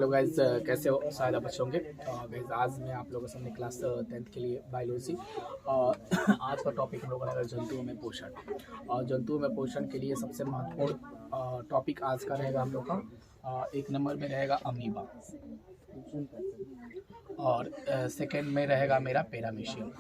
Hello guys, कैसे हो? शायद आप अच्छे होंगे। गाइज आज मैं आप लोगों के सामने क्लास 10th के लिए बायोलॉजी और आज का टॉपिक हम लोग का रहेगा जंतुओं में पोषण। और जंतुओं में पोषण के लिए सबसे महत्वपूर्ण टॉपिक आज का रहेगा हम लोग का 1 नंबर में रहेगा अमीबा और सेकंड में रहेगा मेरा पैरामीशियम।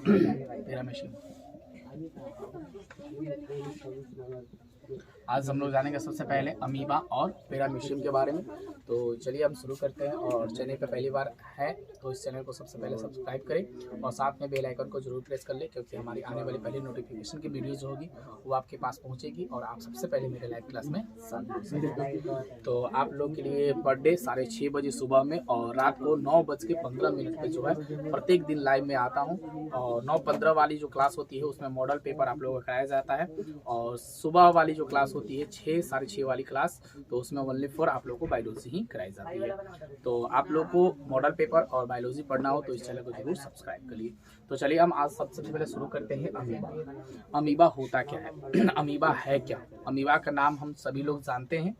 आज हम लोग जानेंगे सबसे पहले अमीबा और पैरामीशियम के बारे में। तो चलिए हम शुरू करते हैं। और चैनल पे पहली बार है तो इस चैनल को सबसे पहले सब्सक्राइब करें और साथ में बेल आइकन को जरूर प्रेस कर लें, क्योंकि हमारी आने वाली पहली नोटिफिकेशन की वीडियो जो होगी वो आपके पास पहुंचेगी और आप सबसे पहले मेरे लाइव क्लास में शामिल। तो आप लोग के लिए पर डे 6:30 बजे सुबह में और रात को 9:15 पे जो है प्रत्येक दिन लाइव में आता हूँ। और 9:15 वाली जो क्लास होती है उसमें मॉडल पेपर आप लोगों को कराया जाता है, और सुबह वाली जो क्लास होती है 6 साढ़े 6 वाली क्लास, तो उसमें ओनली फॉर आप लोगों को बायोलॉजी ही कराई जाती है। तो आप लोग को मॉडल पेपर और बायोलॉजी पढ़ना हो तो इस चैनल को जरूर सब्सक्राइब करिए। तो चलिए हम आज सबसे पहले शुरू करते हैं अमीबा होता क्या है? अमीबा है क्या? अमीबा का नाम हम सभी लोग जानते हैं।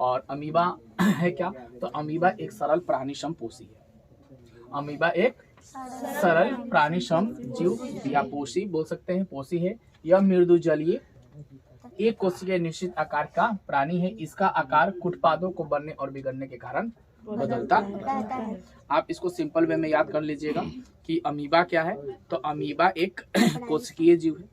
और अमीबा है क्या? तो अमीबा एक सरल प्राणी समपोषी है। अमीबा एक सरल प्राणी सम जीव या पोषी बोल सकते हैं, पोषी है। यह मृदु जलीय एक कोशिकीय निश्चित आकार का प्राणी है। इसका आकार कुटपादों को बढ़ने और बिगड़ने के कारण बदलता रहता है। आप इसको सिंपल वे में याद कर लीजिएगा कि अमीबा क्या है। तो अमीबा एक कोशिकीय जीव है,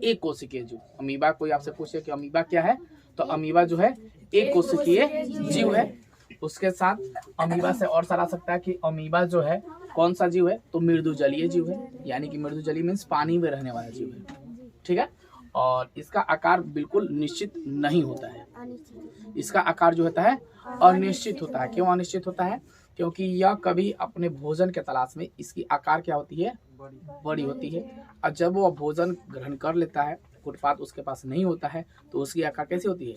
एक कोशिकीय जीव। अमीबा कोई आपसे पूछे कि अमीबा क्या है, तो अमीबा जो है एक कोशिकीय जीव है। उसके साथ अमीबा से और सलाह सकता है कि अमीबा जो है कौन सा जीव है, तो मृदु जलीय जीव है। यानी कि मृदु जलीय मीन्स पानी में रहने वाला जीव है, ठीक है। और इसका आकार बिल्कुल निश्चित नहीं होता है। इसका आकार जो होता है अनिश्चित होता है। क्यों अनिश्चित होता है? क्योंकि यह कभी अपने भोजन के तलाश में इसकी आकार क्या होती है, बड़ी होती है। और जब वो भोजन ग्रहण कर लेता है, कुटपाद उसके पास नहीं होता है, तो उसकी आकार कैसी होती है,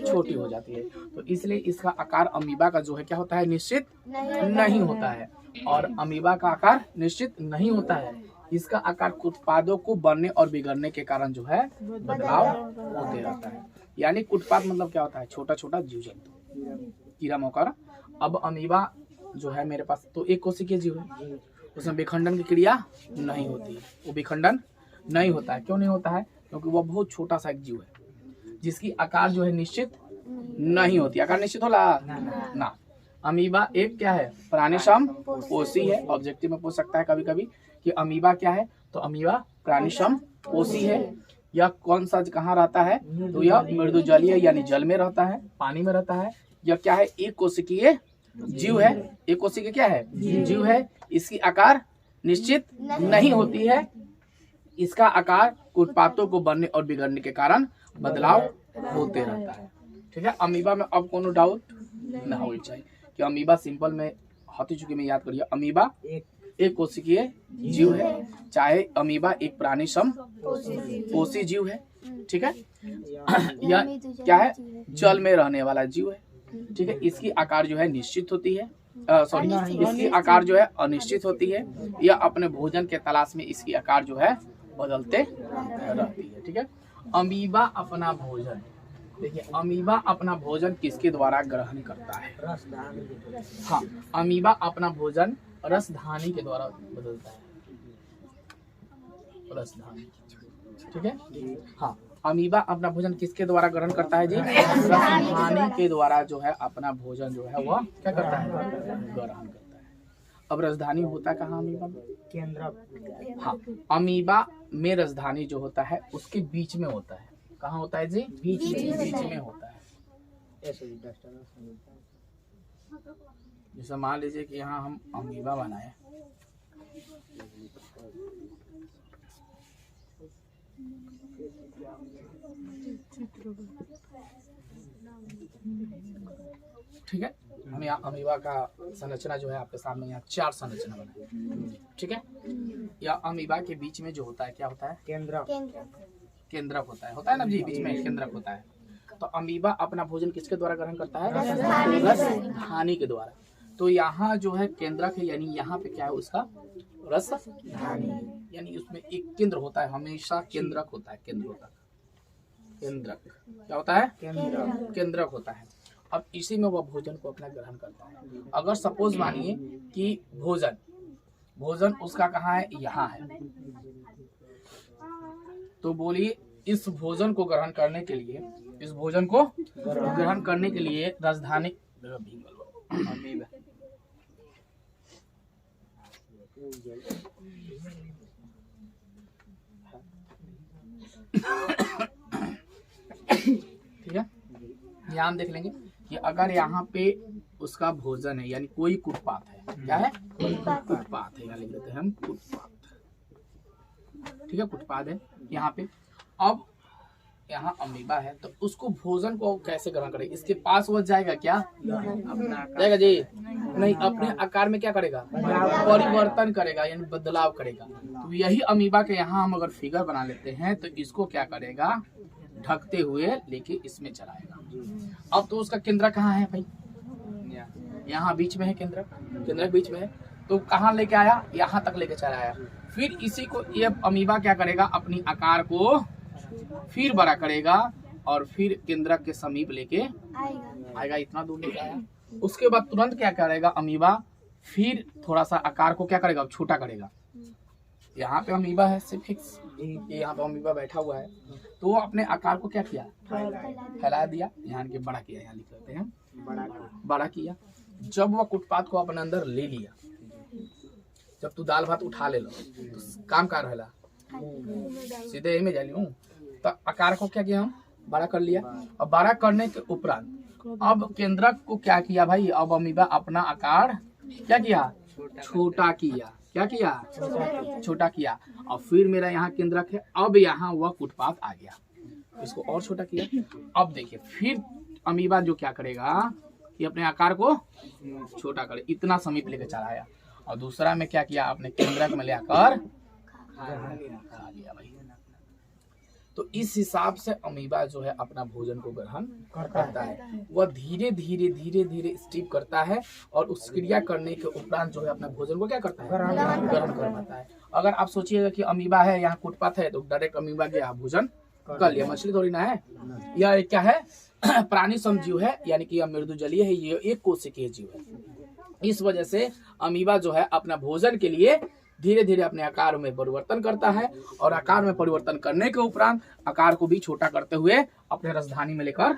छोटी हो जाती है। तो इसलिए इसका आकार अमीबा का जो है क्या होता है, निश्चित नहीं होता है। और अमीबा का आकार निश्चित नहीं होता है। इसका आकार कुटपादों को बढ़ने और बिगड़ने के कारण जो है बदलाव होते रहता है। यानी कुटपाद मतलब क्या होता है, छोटा छोटा जीव जंतु, कीड़ा मकोड़ा। अब अमीबा जो है मेरे पास तो एक कोशिकीय जीव है, उसमें विखंडन की क्रिया नहीं होती है। वो विखंडन नहीं होता है। क्यों नहीं होता है? क्योंकि वो बहुत छोटा सा एक जीव है जिसकी आकार जो है निश्चित नहीं होती। आकार निश्चित होला ना। अमीबा एक क्या है, प्राणी समपोषी है। ऑब्जेक्टिव में पूछ सकता है कभी कभी कि अमीबा क्या है, तो अमीबा प्राणी समपोषी है। यह कौन सा कहाँ रहता है, तो यह मृदु जलीय यानी जल में रहता है, पानी में रहता है। यह क्या है, एक कोशिकीय जीव है। एक कोशिकीय क्या है, जीव है। इसकी आकार निश्चित नहीं होती है। इसका आकार कुटपादों को बढ़ने और बिगड़ने के कारण बदलाव होते रहता है, ठीक है। अमीबा में अब कोनो डाउट ना होना चाहिए कि अमीबा सिंपल में हाथी चुकी में याद करिए। अमीबा एक कोशिकीय जीव है, चाहे अमीबा एक प्राणी समपोषी जीव है, ठीक है। यह क्या है, जल में रहने वाला जीव है, ठीक है। इसकी आकार जो है निश्चित होती है, इसकी आकार जो है अनिश्चित होती है। यह अपने भोजन के तलाश में इसकी आकार जो है बदलते रहती है, ठीक है। अमीबा अपना भोजन, देखिए अमीबा अपना भोजन किसके द्वारा ग्रहण करता है? हाँ, अमीबा अपना भोजन रसधानी के द्वारा बदलता है, रसधानी, ठीक है। हाँ, अमीबा अपना भोजन किसके द्वारा ग्रहण करता है जी? रसधानी के द्वारा जो है अपना भोजन जो है वह क्या करता है, ग्रहण करता है। अब रसधानी होता कहाँ अमीबा में? केंद्रक। हाँ, अमीबा में रसधानी जो होता है उसके बीच में होता है। कहाँ होता है जी? बीच में होता है। जैसे मान लीजिए कि यहाँ हम अमीबा बनाए, ठीक है। हम यहाँ अमीबा का संरचना जो है आपके सामने यहाँ 4 संरचना बनाए, ठीक है। या अमीबा के बीच में जो होता है क्या होता है, केंद्रक होता है ना जी, बीच में केंद्रक होता है। तो अमीबा अपना भोजन किसके द्वारा ग्रहण करता है? रसधानी के द्वारा। तो यहाँ जो है केंद्रक है, यानी यहाँ पे क्या है उसका रसधानी, यानी उसमें एक केंद्र होता है, हमेशा केंद्रक होता है। केंद्रक क्या होता है? केंद्रक होता है। अब इसी में वह भोजन को अपना ग्रहण करता है। अगर सपोज मानिए कि भोजन उसका कहाँ है, यहाँ है, तो बोलिए इस भोजन को ग्रहण करने के लिए राजधानी ठीक है, यहाँ हम देख लेंगे कि अगर यहाँ पे उसका भोजन है यानी कोई कुटपात है, क्या है, कुटपात है, यहाँ लिख लेते हैं हम कुटपात, ठीक है, कुटपात है यहाँ पे। अब यहाँ अमीबा है तो उसको भोजन को कैसे ग्रहण करेगा, इसके पास वो जाएगा, क्या जाएगा जी, नहीं, अपने आकार में क्या करेगा, परिवर्तन करेगा यानी बदलाव करेगा। तो यही अमीबा के यहाँ हम अगर फिगर बना लेते हैं तो इसको क्या करेगा, ढकते हुए लेके इसमें चलाएगा। अब तो उसका केंद्र कहाँ है भाई, यहाँ बीच में है, केंद्र बीच में है, तो कहाँ लेके आया, यहाँ तक लेके चला आया। फिर इसी को ये अमीबा क्या करेगा, अपनी आकार को फिर बड़ा करेगा और फिर केंद्रक के समीप लेके आएगा, इतना दूर लेके आया। उसके बाद तुरंत क्या करेगा अमीबा, फिर थोड़ा सा आकार को क्या करेगा, छोटा करेगा। यहाँ पे अमीबा है सिर्फ फिक्स, ये यहाँ पे अमीबा बैठा हुआ है, तो वो अपने आकार को क्या किया, फैला दिया, यहाँ के बड़ा किया, यहाँ लिख लेते हैं बड़ा किया। जब वह कुटपात को अपने अंदर ले लिया, जब तू दाल भात उठा ले लो तो काम का रहला सीधे में जा लियो, तो आकार को क्या किया हम, बड़ा कर लिया। और बड़ा करने के उपरांत अब केंद्रक को क्या किया भाई, अब अमीबा अपना आकार क्या किया, छोटा किया, क्या किया, छोटा किया। और फिर मेरा यहाँ केंद्रक है, अब यहाँ वह कुटपात आ गया, इसको और छोटा किया। अब देखिए फिर अमीबा जो क्या करेगा, ये अपने आकार को छोटा करे, इतना समीप लेकर चला आया। और दूसरा में क्या किया, अपने केंद्रक में लेकर खा लिया भाई। तो इस हिसाब से अमीबा जो है अपना भोजन को ग्रहण करता है। वह धीरे धीरे स्टीप करता है और उस क्रिया करने के उपरांत जो है अपना भोजन को क्या करता है, ग्रहण कर पाता है। अगर आप सोचिएगा कि अमीबा है, यहाँ कुटपात है, तो डायरेक्ट अमीबा के आप भोजन कर लिया। मछली थोड़ी ना है, यह क्या है, प्राणी समजीव है, यानी कि यह मृदुजलीय है, ये एक कोशिकीय जीव है। इस वजह से अमीबा जो है अपना भोजन के लिए धीरे धीरे अपने आकार में परिवर्तन करता है और आकार में परिवर्तन करने के उपरांत आकार को भी छोटा करते हुए अपने राजधानी में लेकर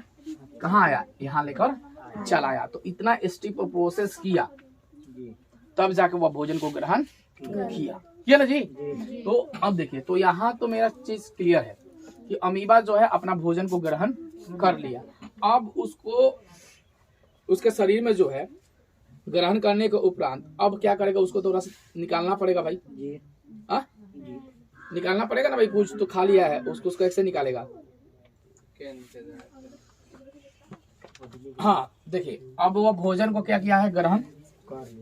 कहाँ आया, यहाँ लेकर चला आया। तो इतना स्टेप प्रोसेस किया तब जाके वह भोजन को ग्रहण किया ना जी। तो अब देखिए, तो यहाँ तो मेरा चीज क्लियर है कि अमीबा जो है अपना भोजन को ग्रहण कर लिया। अब उसको उसके शरीर में जो है ग्रहण करने के उपरांत अब क्या करेगा, उसको थोड़ा सा निकालना पड़ेगा भाई, निकालना पड़ेगा ना भाई, कुछ तो खा लिया है, उसको कैसे निकालेगा। हाँ देखिए, अब वह भोजन को क्या किया है, ग्रहण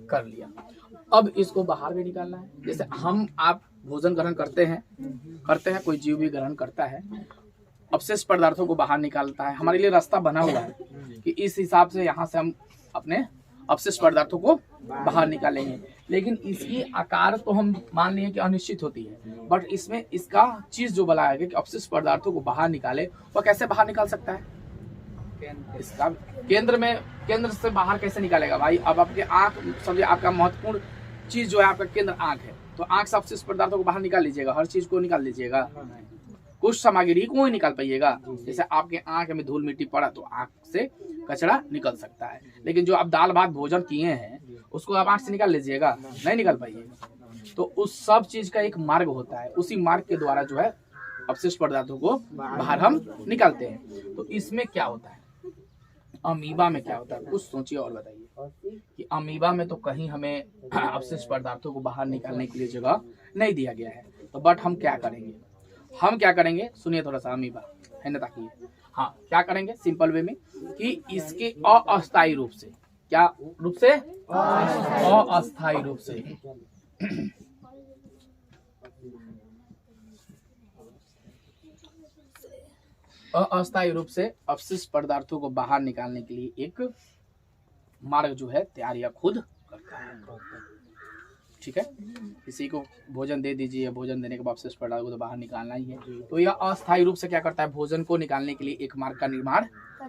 कर लिया। अब इसको बाहर भी निकालना है। जैसे हम आप भोजन ग्रहण करते हैं, कोई जीव भी ग्रहण करता है, अपशिष्ट पदार्थों को बाहर निकालता है। हमारे लिए रास्ता बना हुआ है कि इस हिसाब से यहाँ से हम अपने अपशिष्ट पदार्थों को बाहर निकालेंगे। लेकिन इसकी आकार तो हम मान लिए कि अनिश्चित होती है, बट इसमें इसका चीज जो बनाया गया कि अपशिष्ट पदार्थों को बाहर निकाले, वह कैसे बाहर निकाल सकता है, इसका केंद्र से बाहर कैसे निकालेगा भाई। अब आपके आंख, समझिए आपका महत्वपूर्ण चीज जो है आपका केंद्र आंख है, तो आंख से अपशिष्ट पदार्थों को बाहर निकाल लीजिएगा, हर चीज को निकाल लीजिएगा, कुछ सामग्री को ही निकाल पाइएगा। जैसे आपके आंख में धूल मिट्टी पड़ा तो आंख से कचरा निकल सकता है, लेकिन जो आप दाल भात भोजन किए हैं उसको आप आंख से निकाल लीजिएगा, नहीं निकाल पाइएगा। तो उस सब चीज का एक मार्ग होता है, उसी मार्ग के द्वारा जो है अपशिष्ट पदार्थों को बाहर हम निकालते हैं। तो इसमें क्या होता है, अमीबा में क्या होता है, कुछ सोचिए और बताइए कि अमीबा में तो कहीं हमें अपशिष्ट पदार्थों को बाहर निकालने के लिए जगह नहीं दिया गया है। तो बट हम क्या करेंगे, सुनिए थोड़ा सा, अमीबा है ना, ताकि हाँ क्या करेंगे सिंपल वे में कि इसके अस्थायी रूप से, क्या रूप से, अस्थायी रूप से अस्थायी रूप से अपशिष्ट पदार्थों को बाहर निकालने के लिए एक मार्ग जो है तैयार या खुद करता है। ठीक है। किसी को भोजन दे दीजिए, भोजन देने के बाद अवशिष्ट पदार्थ को तो बाहर निकालना ही है। तो यह अस्थायी रूप से क्या करता है, भोजन को निकालने के लिए एक मार्ग का निर्माण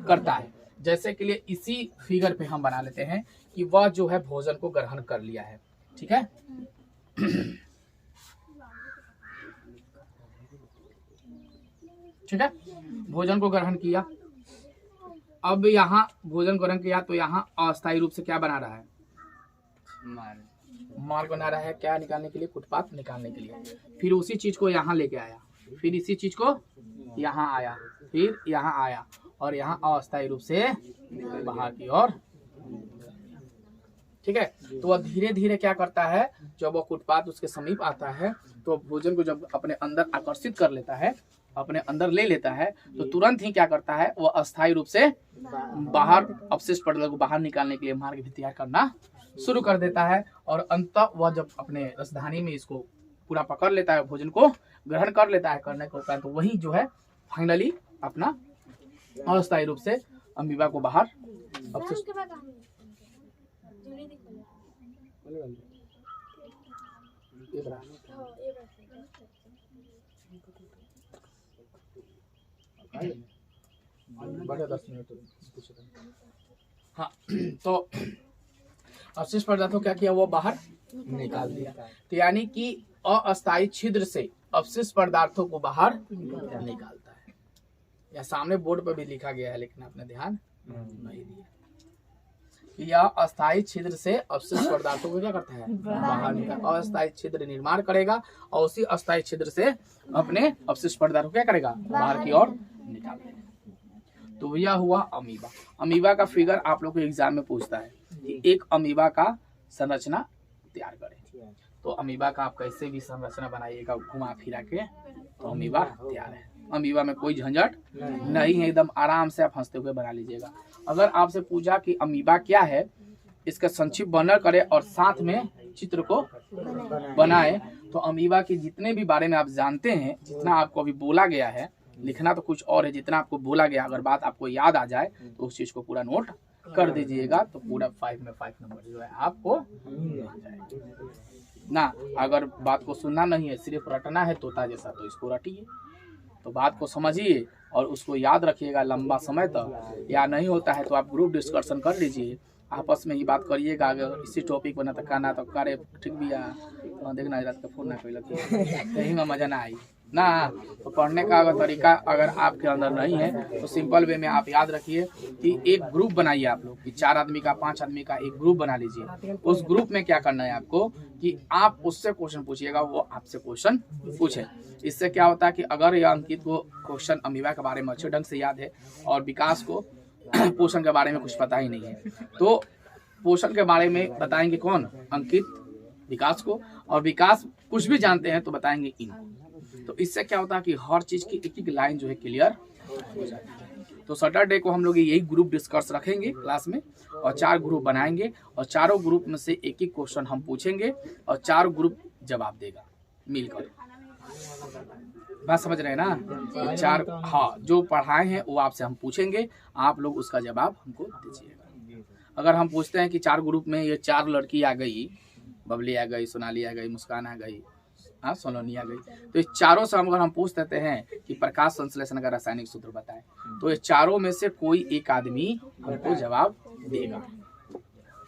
करता है। जैसे के लिए इसी फिगर पे हम बना लेते हैं कि वह जो है भोजन को ग्रहण कर लिया है, ठीक है। ठीक है, भोजन को ग्रहण किया। अब यहाँ भोजन ग्रहण किया तो यहाँ अस्थायी रूप से क्या बना रहा है, मार्ग बना रहा है, क्या निकालने के लिए, कुटपाथ निकालने के लिए। फिर उसी चीज को यहाँ लेके आया, फिर इसी चीज को यहाँ आया, फिर यहाँ आया और यहाँ अस्थायी रूप से बाहर की ओर, ठीक है। तो वह धीरे धीरे क्या करता है, जब वह कुटपाथ उसके समीप आता है तो भोजन को जब अपने अंदर आकर्षित कर लेता है, अपने अंदर ले लेता है, तो तुरंत ही क्या करता है, वह अस्थायी रूप से बाहर अवशिष्ट पदार्थ को बाहर निकालने के लिए मार्ग भी तैयार करना शुरू कर देता है। और अंततः वह जब अपने रसधानी में इसको पूरा पकड़ लेता है, भोजन को ग्रहण कर लेता है, करने को तो वही जो है फाइनली अपना अस्थायी रूप से अमीबा को बाहर अवशिष्ट बढ़िया 10 मिनट। हाँ, तो अवशिष्ट पदार्थों क्या किया, वो बाहर निकाल दिया। तो यानी कि अस्थायी छिद्र से अवशिष्ट पदार्थों को बाहर निकालता है। या सामने बोर्ड पर भी लिखा गया है, लेकिन आपने ध्यान नहीं दिया। यह अस्थायी छिद्र से अवशिष्ट पदार्थों को क्या करता है, बाहर निकाल, अस्थायी छिद्र निर्माण करेगा और उसी अस्थायी छिद्र से अपने अवशिष्ट पदार्थों को क्या करेगा, बाहर की ओर निकालेगा। तो यह हुआ अमीबा। अमीबा का फिगर आप लोग को एग्जाम में पूछता है कि एक अमीबा का संरचना तैयार करें। तो अमीबा का आप कैसे भी संरचना बनाइएगा घुमा फिरा के, तो अमीबा तैयार है। अमीबा में कोई झंझट नहीं है, एकदम आराम से आप हंसते हुए बना लीजिएगा। अगर आपसे पूछा कि अमीबा क्या है, इसका संक्षिप्त वर्णन करें और साथ में चित्र को बनाए, तो अमीबा के जितने भी बारे में आप जानते हैं, जितना आपको अभी बोला गया है, लिखना तो कुछ और है, जितना आपको बोला गया, अगर बात आपको याद आ जाए तो उस चीज को पूरा नोट कर दीजिएगा, तो पूरा 5 में 5 नंबर जो है आपको आ जाएगा ना। अगर बात को सुनना नहीं है, सिर्फ रटना है तोता जैसा, तो इसको रटिए, तो बात को समझिए और उसको याद रखिएगा लंबा समय तक। या नहीं होता है तो आप ग्रुप डिस्कशन कर लीजिए, आपस में ही बात करिएगा। अगर इसी टॉपिक बना तो कहना तो करे ठीक भी आ, तो देखना रात का फोन ना कोई लगे, कहीं में मजा ना आई ना। तो पढ़ने का अगर तरीका अगर आपके अंदर नहीं है, तो सिंपल वे में आप याद रखिए कि एक ग्रुप बनाइए आप लोग, कि 4 आदमी का 5 आदमी का एक ग्रुप बना लीजिए। उस ग्रुप में क्या करना है आपको, कि आप उससे क्वेश्चन पूछिएगा, वो आपसे क्वेश्चन पूछे। इससे क्या होता है कि अगर यह अंकित को क्वेश्चन अमीबा के बारे में अच्छे ढंग से याद है और विकास को पोषण के बारे में कुछ पता ही नहीं है, तो पोषण के बारे में बताएंगे कौन, अंकित विकास को, और विकास कुछ भी जानते हैं तो बताएंगे इनको। तो इससे क्या होता है कि हर चीज की एक एक लाइन जो है क्लियर हो जाती है। तो सैटरडे को हम लोग यही ग्रुप डिस्कस रखेंगे क्लास में, और 4 ग्रुप बनाएंगे और चारों ग्रुप में से एक एक क्वेश्चन हम पूछेंगे और 4 ग्रुप जवाब देगा मिलकर। बात समझ रहे हैं ना? 4, हाँ, जो पढ़ाए हैं वो आपसे हम पूछेंगे, आप लोग उसका जवाब हमको दीजिएगा। अगर हम पूछते हैं कि 4 ग्रुप में ये 4 लड़की आ गई, बबली आ गई, सोनाली आ गई, मुस्कान आ गई, हाँ सोलोनी आ गई, तो इस चारों से अगर हम पूछ देते हैं कि प्रकाश संश्लेषण का रासायनिक सूत्र बताएं, तो ये चारों में से कोई एक आदमी हमको जवाब देगा।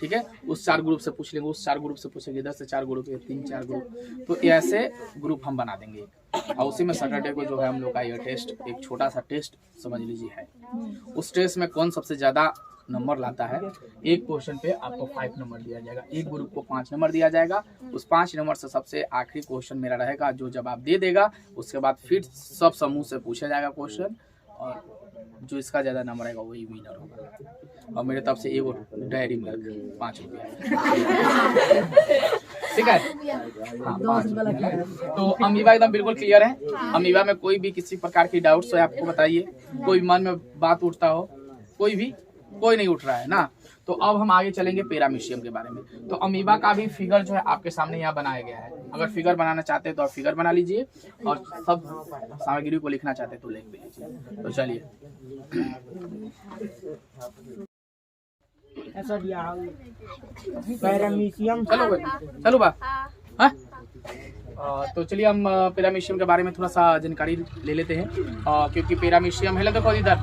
ठीक है, उस 4 ग्रुप से पूछ लेंगे, उस 4 ग्रुप से पूछेंगे, इधर से 4 ग्रुप, 3-4 ग्रुप, तो ऐसे ग्रुप हम बना देंगे। और उसी में सैटरडे को जो है हम लोग का ये टेस्ट, एक छोटा सा टेस्ट समझ लीजिए है। उस टेस्ट में कौन सबसे ज्यादा नंबर लाता है, एक क्वेश्चन पे आपको 5 नंबर दिया जाएगा, एक ग्रुप को 5 नंबर दिया जाएगा। उस 5 नंबर से सबसे आखिरी क्वेश्चन मेरा रहेगा, जो जवाब दे देगा उसके बाद फिर सब समूह से पूछा जाएगा क्वेश्चन, और जो इसका ज्यादा नंबर आएगा वही विनर होगा। और मेरे तरफ से एगो डायरी मिल्क 5 रुपया, ठीक है। हाँ, 5 रुपया। तो अमीबा एकदम बिल्कुल क्लियर है। अमीबा में कोई भी किसी प्रकार की डाउट्स हो आपको बताइए, कोई मन में बात उठता हो, कोई नहीं उठ रहा है ना। तो अब हम आगे चलेंगे पैरामीशियम के बारे में। तो अमीबा का भी फिगर जो है आपके सामने यहाँ बनाया गया है। अगर फिगर बनाना चाहते हैं तो आप फिगर बना लीजिए, और सब सामग्री को लिखना चाहते हैं तो लिख भी लीजिए। तो चलिए, पैरामीशियम चलो बा तो चलिए हम पैरामीशियम के बारे में थोड़ा सा जानकारी ले लेते हैं, क्योंकि पैरामीशियम है, देखो इधर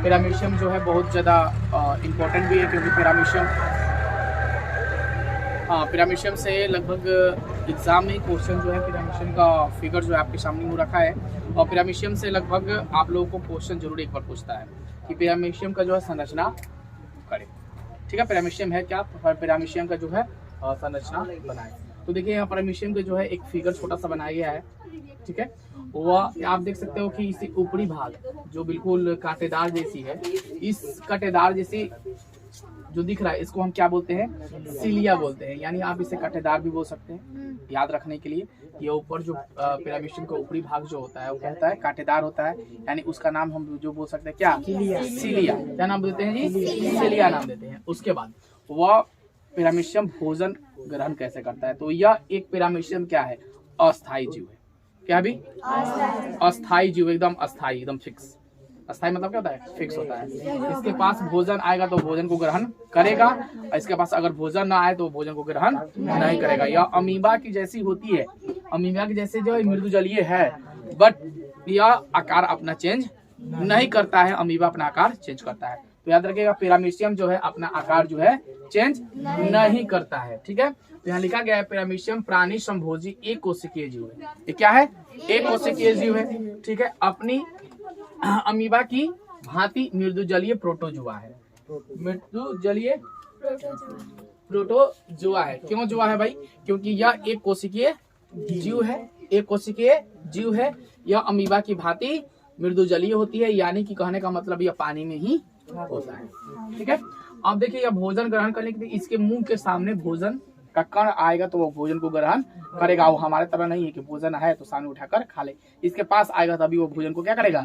पैरामीशियम जो है बहुत ज़्यादा इम्पोर्टेंट भी है, क्योंकि पैरामीशियम से लगभग एग्ज़ाम में क्वेश्चन जो है पैरामीशियम का फिगर जो है आपके सामने हो रखा है, और पैरामीशियम से लगभग आप लोगों को क्वेश्चन जरूर एक बार पूछता है कि पैरामीशियम का जो है संरचना करें। ठीक है, पैरामीशियम है क्या, पैरामीशियम का जो है संरचना बनाए। तो देखिए यहाँ पैरामीशियम का जो है एक फिगर छोटा सा बनाया गया है। ठीक है, वह आप देख सकते हो कि इसी ऊपरी भाग जो बिल्कुल कांटेदार जैसी है, इस कांटेदार जैसी जो दिख रहा है इसको हम क्या बोलते हैं, सिलिया बोलते हैं, यानी आप इसे कांटेदार भी बोल सकते हैं। याद रखने के लिए ये ऊपर जो पैरामीशियम का ऊपरी भाग जो होता है वो कहता है कांटेदार होता है, यानी उसका नाम हम जो बोल सकते हैं क्या, सिलिया। क्या नाम देते हैं जी, सिलिया नाम देते हैं। उसके बाद वह पैरामीशियम भोजन ग्रहण कैसे करता है, तो यह एक पैरामीशियम क्या है, अस्थायी जीव है। क्या भी अस्थायी जीव, एकदम अस्थायी, एकदम फिक्स। अस्थायी मतलब क्या होता है, फिक्स होता है। इसके पास भोजन आएगा तो भोजन को ग्रहण करेगा, और इसके पास अगर भोजन ना आए तो भोजन को ग्रहण नहीं करेगा। यह अमीबा की जैसी होती है, अमीबा की जैसे जो मृदु जलीय है, बट यह आकार अपना चेंज नहीं करता है, अमीबा अपना आकार चेंज करता है। तो याद रखिएगा पैरामीशियम जो है अपना आकार जो है चेंज नहीं करता है। ठीक है, तो यहाँ लिखा गया है पैरामीशियम प्राणी संभोजी एक कोशिकीय जीव है। ये क्या है, एक कोशिकीय जीव है। ठीक है, अपनी अमीबा की भांति मृदुजलीय प्रोटोजुआ है। मृदुजलीय प्रोटोजुआ है। क्यों जुआ है भाई, क्योंकि यह एक कोशिकीय जीव है, एक कोशिकीय जीव है। यह अमीबा की भांति मृदुजलीय होती है, यानी कि कहने का मतलब यह पानी में ही होता है। ठीक है, अब देखिए यह भोजन ग्रहण करने के लिए इसके मुंह के सामने भोजन का कण आएगा तो वो भोजन को ग्रहण करेगा। वो हमारे तरह नहीं है कि भोजन है तो सामने उठाकर खा ले, इसके पास आएगा तभी वो भोजन को क्या करेगा,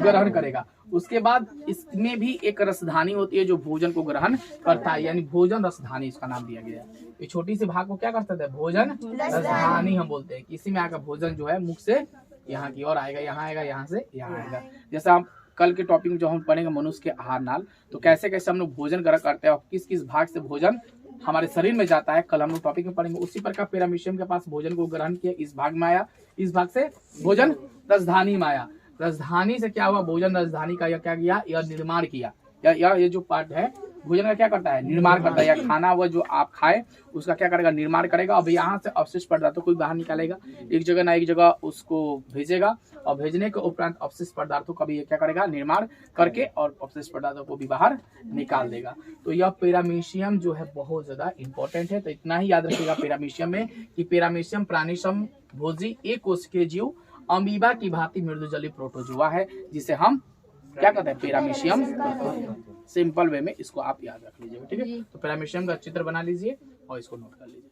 ग्रहण करेगा। उसके बाद इसमें भी एक रसधानी होती है जो भोजन को ग्रहण करता है, यानी भोजन रसधानी इसका नाम दिया गया है। ये छोटी सी भाग को क्या करते थे, भोजन रसधानी हम बोलते हैं। इसी में आकर भोजन जो है मुख से यहाँ की ओर आएगा, यहाँ आएगा, यहाँ से यहाँ आएगा। जैसे हम कल के टॉपिक में जो हम पढ़ेंगे मनुष्य के आहार नाल, तो कैसे कैसे हम लोग भोजन ग्रहण करते हैं और किस किस भाग से भोजन हमारे शरीर में जाता है, कल हम लोग टॉपिक में पढ़ेंगे। उसी प्रकार पैरामीशियम के पास भोजन को ग्रहण किया, इस भाग में आया, इस भाग से भोजन रसधानी में आया। रसधानी से क्या हुआ, भोजन रसधानी का यह क्या किया, यह निर्माण किया। ये जो पार्ट है भोजन का क्या करता है, निर्माण करता है। या खाना हुआ जो आप खाए उसका क्या करेगा, निर्माण करेगा। अब यहाँ से अवशिष्ट पदार्थों को बाहर निकालेगा, एक जगह ना एक जगह उसको भेजेगा, और भेजने के उपरांत अवशिष्ट पदार्थों का भी क्या करेगा, निर्माण करके और अवशिष्ट पदार्थों को भी बाहर निकाल देगा। तो यह पैरामीशियम जो है बहुत ज्यादा इंपॉर्टेंट है। तो इतना ही याद रखिएगा पैरामीशियम में कि पैरामीशियम प्राणी संभोजी एक कोशिकीय जीव अमीबा की भांति मृदुजलीय प्रोटोजुआ है, जिसे हम क्या कहते हैं, पैरामीशियम। सिंपल वे में इसको आप याद रख लीजिएगा। ठीक है, तो पैरामीशियम का चित्र बना लीजिए और इसको नोट कर लीजिए।